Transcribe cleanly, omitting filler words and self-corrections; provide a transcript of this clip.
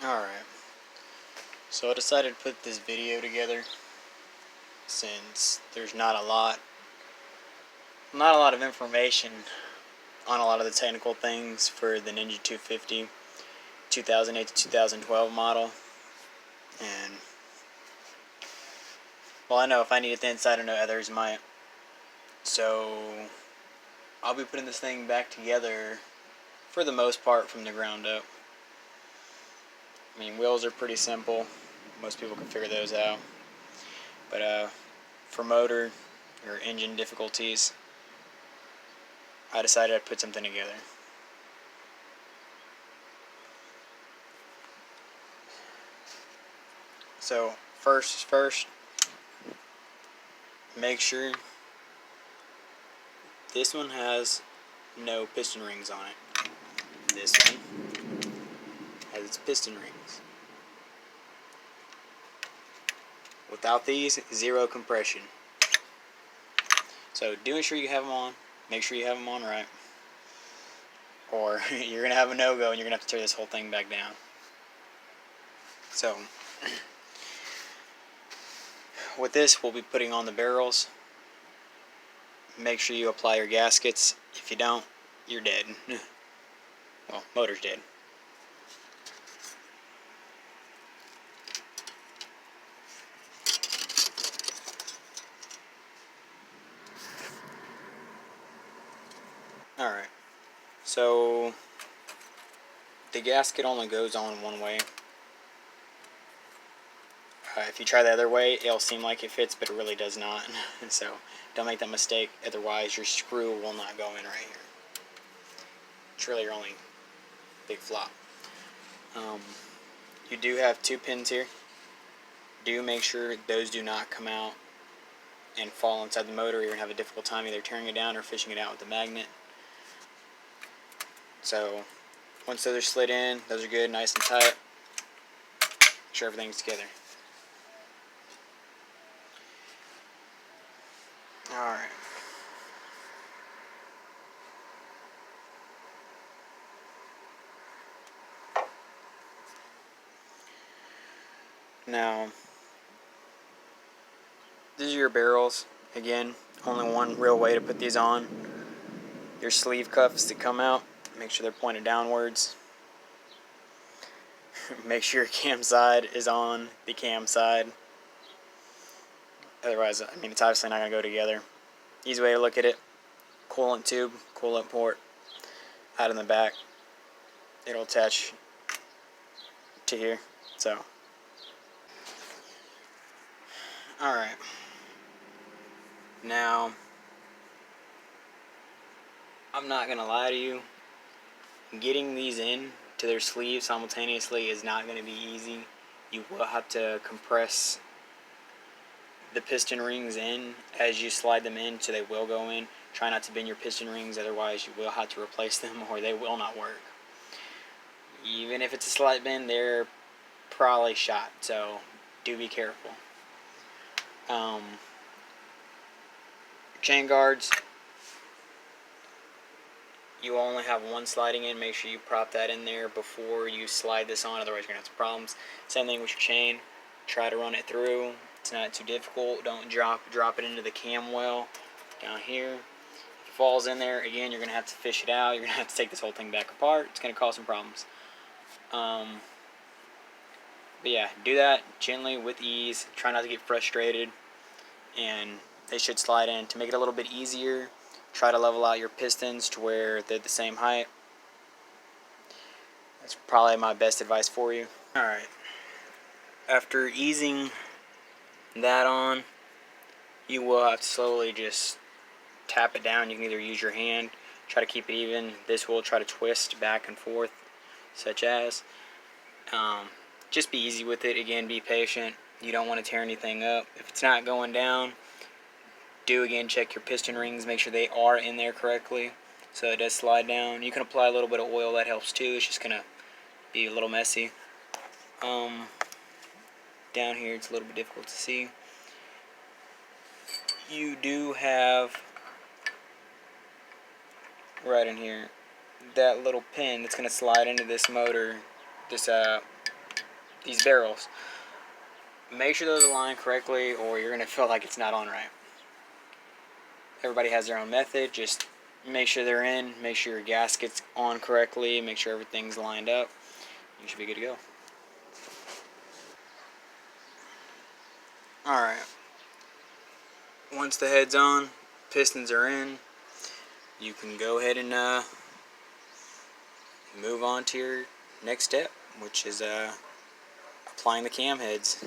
Alright, so I decided to put this video together since there's not a lot of information on a lot of the technical things for the Ninja 250 2008 to 2012 model. And well, I know if I need it the inside, I know others might. So I'll be putting this thing back together for the most part from the ground up. I mean, wheels are pretty simple. Most people can figure those out. But for motor or engine difficulties, I decided I'd put something together. So first, make sure this one has no piston rings on it. This one has its piston rings. Without these, zero compression. So do ensure you have them on. Make sure you have them on right, or you're going to have a no-go and you're going to have to tear this whole thing back down. So with this, we'll be putting on the barrels. Make sure you apply your gaskets. If you don't, you're dead. Well, motor's dead. Alright, so the gasket only goes on one way. If you try the other way, it'll seem like it fits, but it really does not. So don't make that mistake, otherwise your screw will not go in right here. It's really your only big flop. You do have 2 pins here. Do make sure those do not come out and fall inside the motor. You're going to have a difficult time either tearing it down or fishing it out with the magnet. So once those are slid in, those are good, nice and tight. Make sure everything's together. Alright. Now, these are your barrels. Again, only one real way to put these on. Your sleeve cuffs that come out, make sure they're pointed downwards. Make sure your cam side is on the cam side. Otherwise, I mean, it's obviously not going to go together. Easy way to look at it: coolant tube, coolant port out in the back. It'll attach to here. So, alright. Now, I'm not going to lie to you. Getting these in to their sleeves simultaneously is not going to be easy. You will have to compress the piston rings in as you slide them in, so they will go in. Try not to bend your piston rings, otherwise you will have to replace them or they will not work. Even if it's a slight bend, they're probably shot, so do be careful. Chain guards, you only have one sliding in. Make sure you prop that in there before you slide this on, otherwise you're going to have some problems. Same thing with your chain. Try to run it through. It's not too difficult. Don't drop it into the cam well down here. If it falls in there, again, you're going to have to fish it out. You're going to have to take this whole thing back apart. It's going to cause some problems. But yeah, do that gently with ease. Try not to get frustrated, and they should slide in. To make it a little bit easier, try to level out your pistons to where they're the same height. That's probably my best advice for you. Alright, after easing that on, you will have to slowly just tap it down. You can either use your hand, try to keep it even. This will try to twist back and forth, such as. Just be easy with it. Again, be patient. You don't want to tear anything up. If it's not going down, do again check your piston rings. Make sure they are in there correctly so it does slide down. You can apply a little bit of oil. That helps too. It's just going to be a little messy. Down here it's a little bit difficult to see. You do have right in here that little pin that's going to slide into this motor, this these barrels. Make sure those align correctly or you're going to feel like it's not on right. Everybody has their own method. Just make sure they're in. Make sure your gasket's on correctly. Make sure everything's lined up. You should be good to go. Alright. Once the head's on, pistons are in, you can go ahead and move on to your next step, which is applying the cam heads.